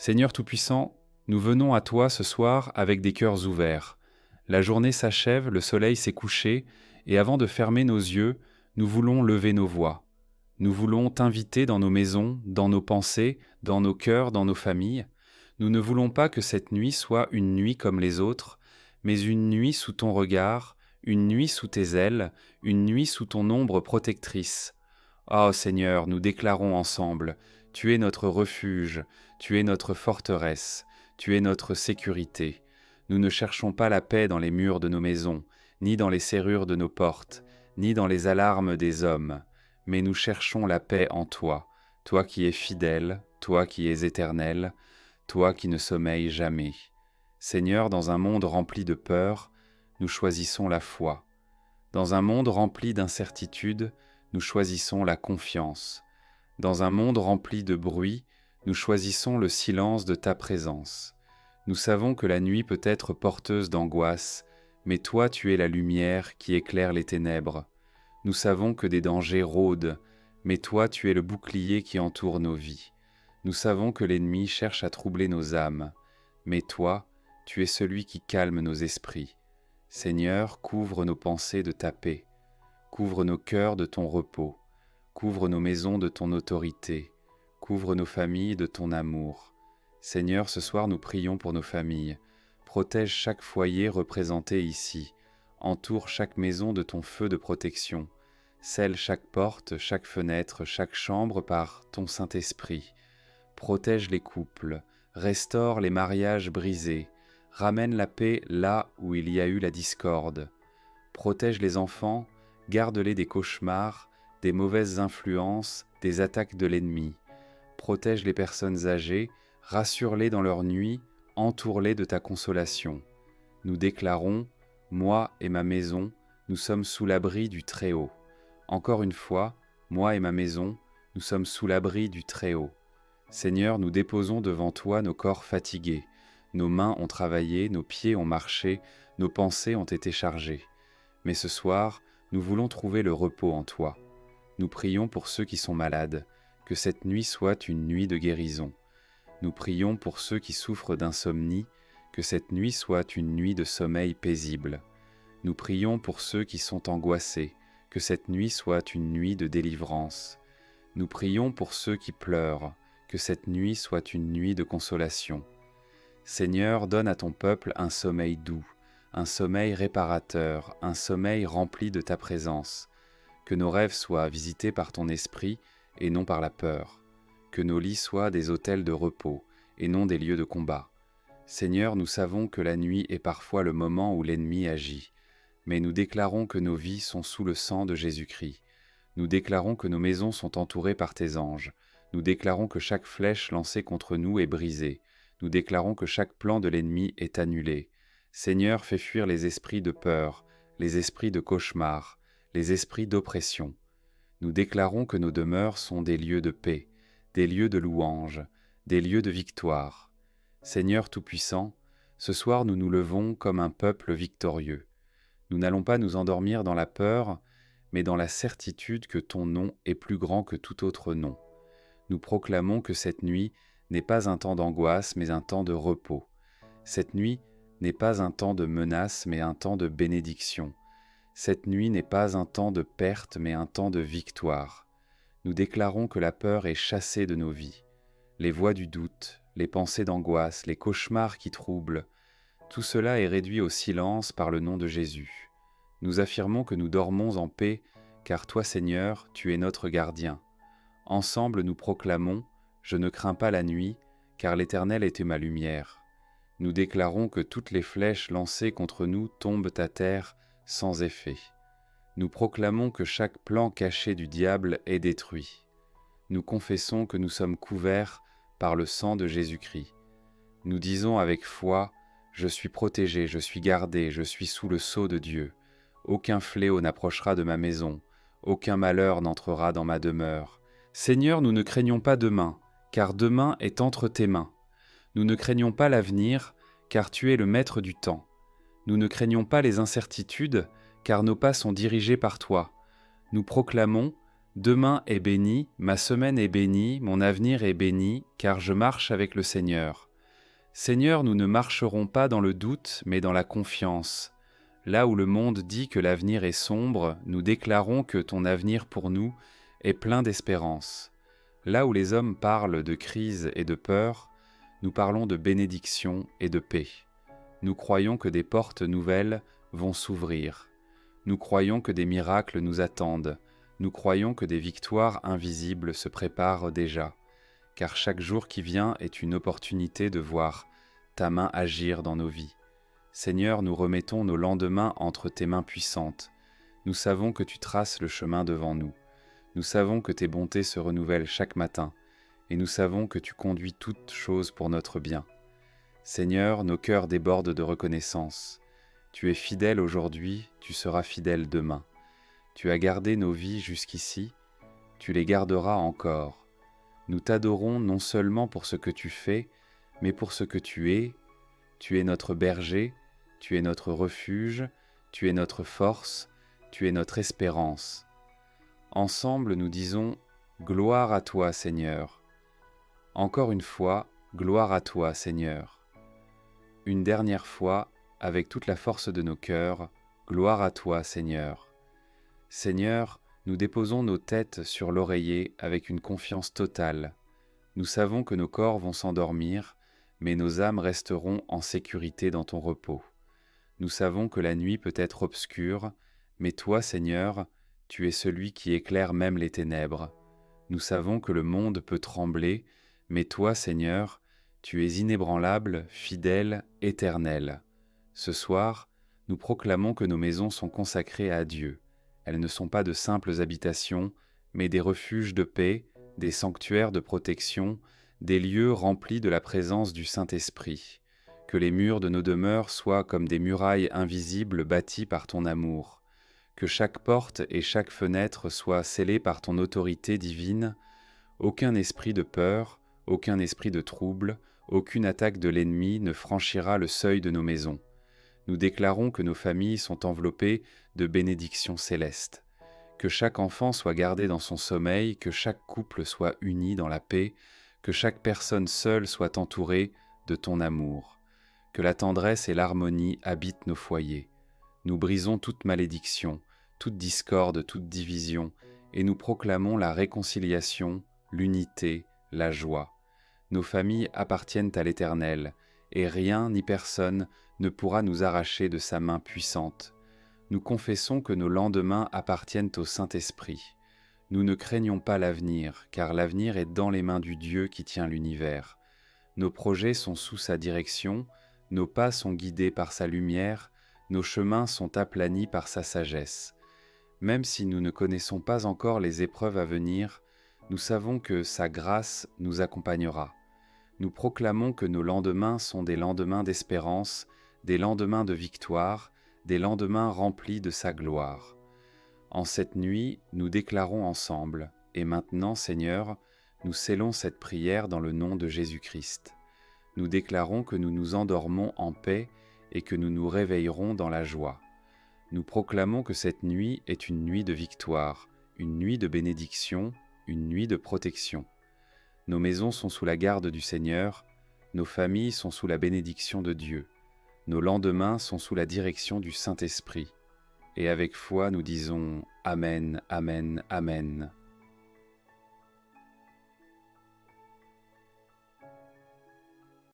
Seigneur Tout-Puissant, nous venons à toi ce soir avec des cœurs ouverts. La journée s'achève, le soleil s'est couché, et avant de fermer nos yeux, nous voulons lever nos voix. Nous voulons t'inviter dans nos maisons, dans nos pensées, dans nos cœurs, dans nos familles. Nous ne voulons pas que cette nuit soit une nuit comme les autres, mais une nuit sous ton regard, une nuit sous tes ailes, une nuit sous ton ombre protectrice. Ô Seigneur, nous déclarons ensemble, tu es notre refuge, tu es notre forteresse, tu es notre sécurité. Nous ne cherchons pas la paix dans les murs de nos maisons, ni dans les serrures de nos portes, ni dans les alarmes des hommes, mais nous cherchons la paix en toi, toi qui es fidèle, toi qui es éternel, toi qui ne sommeilles jamais. Seigneur, dans un monde rempli de peur, nous choisissons la foi. Dans un monde rempli d'incertitudes, nous choisissons la confiance. Dans un monde rempli de bruit, nous choisissons le silence de ta présence. Nous savons que la nuit peut être porteuse d'angoisse, mais toi tu es la lumière qui éclaire les ténèbres. Nous savons que des dangers rôdent, mais toi tu es le bouclier qui entoure nos vies. Nous savons que l'ennemi cherche à troubler nos âmes, mais toi, tu es celui qui calme nos esprits. Seigneur, couvre nos pensées de ta paix, couvre nos cœurs de ton repos, couvre nos maisons de ton autorité, couvre nos familles de ton amour. Seigneur, ce soir nous prions pour nos familles. Protège chaque foyer représenté ici. Entoure chaque maison de ton feu de protection. Scelle chaque porte, chaque fenêtre, chaque chambre par ton Saint-Esprit. Protège les couples, restaure les mariages brisés, ramène la paix là où il y a eu la discorde. Protège les enfants, garde-les des cauchemars, des mauvaises influences, des attaques de l'ennemi. Protège les personnes âgées, rassure-les dans leur nuit, entoure-les de ta consolation. Nous déclarons, moi et ma maison, nous sommes sous l'abri du Très-Haut. Encore une fois, moi et ma maison, nous sommes sous l'abri du Très-Haut. Seigneur, nous déposons devant toi nos corps fatigués. Nos mains ont travaillé, nos pieds ont marché, nos pensées ont été chargées. Mais ce soir, nous voulons trouver le repos en toi. Nous prions pour ceux qui sont malades, que cette nuit soit une nuit de guérison. Nous prions pour ceux qui souffrent d'insomnie, que cette nuit soit une nuit de sommeil paisible. Nous prions pour ceux qui sont angoissés, que cette nuit soit une nuit de délivrance. Nous prions pour ceux qui pleurent, que cette nuit soit une nuit de consolation. Seigneur, donne à ton peuple un sommeil doux, un sommeil réparateur, un sommeil rempli de ta présence. Que nos rêves soient visités par ton esprit et non par la peur. Que nos lits soient des hôtels de repos et non des lieux de combat. Seigneur, nous savons que la nuit est parfois le moment où l'ennemi agit, mais nous déclarons que nos vies sont sous le sang de Jésus-Christ. Nous déclarons que nos maisons sont entourées par tes anges. Nous déclarons que chaque flèche lancée contre nous est brisée. Nous déclarons que chaque plan de l'ennemi est annulé. Seigneur, fais fuir les esprits de peur, les esprits de cauchemar, les esprits d'oppression. Nous déclarons que nos demeures sont des lieux de paix, des lieux de louange, des lieux de victoire. Seigneur Tout-Puissant, ce soir nous nous levons comme un peuple victorieux. Nous n'allons pas nous endormir dans la peur, mais dans la certitude que ton nom est plus grand que tout autre nom. Nous proclamons que cette nuit n'est pas un temps d'angoisse, mais un temps de repos. Cette nuit n'est pas un temps de menace, mais un temps de bénédiction. Cette nuit n'est pas un temps de perte, mais un temps de victoire. Nous déclarons que la peur est chassée de nos vies. Les voix du doute, les pensées d'angoisse, les cauchemars qui troublent, tout cela est réduit au silence par le nom de Jésus. Nous affirmons que nous dormons en paix, car toi, Seigneur, tu es notre gardien. Ensemble nous proclamons, je ne crains pas la nuit, car l'Éternel était ma lumière. Nous déclarons que toutes les flèches lancées contre nous tombent à terre sans effet. Nous proclamons que chaque plan caché du diable est détruit. Nous confessons que nous sommes couverts par le sang de Jésus-Christ. Nous disons avec foi, je suis protégé, je suis gardé, je suis sous le sceau de Dieu. Aucun fléau n'approchera de ma maison, aucun malheur n'entrera dans ma demeure. Seigneur, nous ne craignons pas demain, car demain est entre tes mains. Nous ne craignons pas l'avenir, car tu es le maître du temps. Nous ne craignons pas les incertitudes, car nos pas sont dirigés par toi. Nous proclamons, Demain est béni, ma semaine est bénie, mon avenir est béni, car je marche avec le Seigneur. Seigneur, nous ne marcherons pas dans le doute, mais dans la confiance. Là où le monde dit que l'avenir est sombre, nous déclarons que ton avenir pour nous est plein d'espérance. Là où les hommes parlent de crise et de peur, nous parlons de bénédiction et de paix. Nous croyons que des portes nouvelles vont s'ouvrir. Nous croyons que des miracles nous attendent. Nous croyons que des victoires invisibles se préparent déjà, car chaque jour qui vient est une opportunité de voir ta main agir dans nos vies. Seigneur, nous remettons nos lendemains entre tes mains puissantes. Nous savons que tu traces le chemin devant nous. Nous savons que tes bontés se renouvellent chaque matin, et nous savons que tu conduis toutes choses pour notre bien. Seigneur, nos cœurs débordent de reconnaissance. Tu es fidèle aujourd'hui, tu seras fidèle demain. Tu as gardé nos vies jusqu'ici, tu les garderas encore. Nous t'adorons non seulement pour ce que tu fais, mais pour ce que tu es. Tu es notre berger, tu es notre refuge, tu es notre force, tu es notre espérance. Ensemble, nous disons « Gloire à toi, Seigneur ». Encore une fois, gloire à toi, Seigneur. Une dernière fois, avec toute la force de nos cœurs, gloire à toi, Seigneur. Seigneur, nous déposons nos têtes sur l'oreiller avec une confiance totale. Nous savons que nos corps vont s'endormir, mais nos âmes resteront en sécurité dans ton repos. Nous savons que la nuit peut être obscure, mais toi, Seigneur, tu es celui qui éclaire même les ténèbres. Nous savons que le monde peut trembler, mais toi, Seigneur, tu es inébranlable, fidèle, éternel. Ce soir, nous proclamons que nos maisons sont consacrées à Dieu. Elles ne sont pas de simples habitations, mais des refuges de paix, des sanctuaires de protection, des lieux remplis de la présence du Saint-Esprit. Que les murs de nos demeures soient comme des murailles invisibles bâties par ton amour. Que chaque porte et chaque fenêtre soient scellées par ton autorité divine. Aucun esprit de peur, aucun esprit de trouble, aucune attaque de l'ennemi ne franchira le seuil de nos maisons. Nous déclarons que nos familles sont enveloppées de bénédictions célestes. Que chaque enfant soit gardé dans son sommeil, que chaque couple soit uni dans la paix, que chaque personne seule soit entourée de ton amour. Que la tendresse et l'harmonie habitent nos foyers. Nous brisons toute malédiction, toute discorde, toute division, et nous proclamons la réconciliation, l'unité, la joie. Nos familles appartiennent à l'Éternel, et rien ni personne ne pourra nous arracher de sa main puissante. Nous confessons que nos lendemains appartiennent au Saint-Esprit. Nous ne craignons pas l'avenir, car l'avenir est dans les mains du Dieu qui tient l'univers. Nos projets sont sous sa direction, nos pas sont guidés par sa lumière, nos chemins sont aplanis par sa sagesse. Même si nous ne connaissons pas encore les épreuves à venir, nous savons que sa grâce nous accompagnera. Nous proclamons que nos lendemains sont des lendemains d'espérance, des lendemains de victoire, des lendemains remplis de sa gloire. En cette nuit, nous déclarons ensemble, et maintenant, Seigneur, nous scellons cette prière dans le nom de Jésus-Christ. Nous déclarons que nous nous endormons en paix et que nous nous réveillerons dans la joie. Nous proclamons que cette nuit est une nuit de victoire, une nuit de bénédiction, une nuit de protection. Nos maisons sont sous la garde du Seigneur, nos familles sont sous la bénédiction de Dieu, nos lendemains sont sous la direction du Saint-Esprit. Et avec foi, nous disons Amen, Amen, Amen.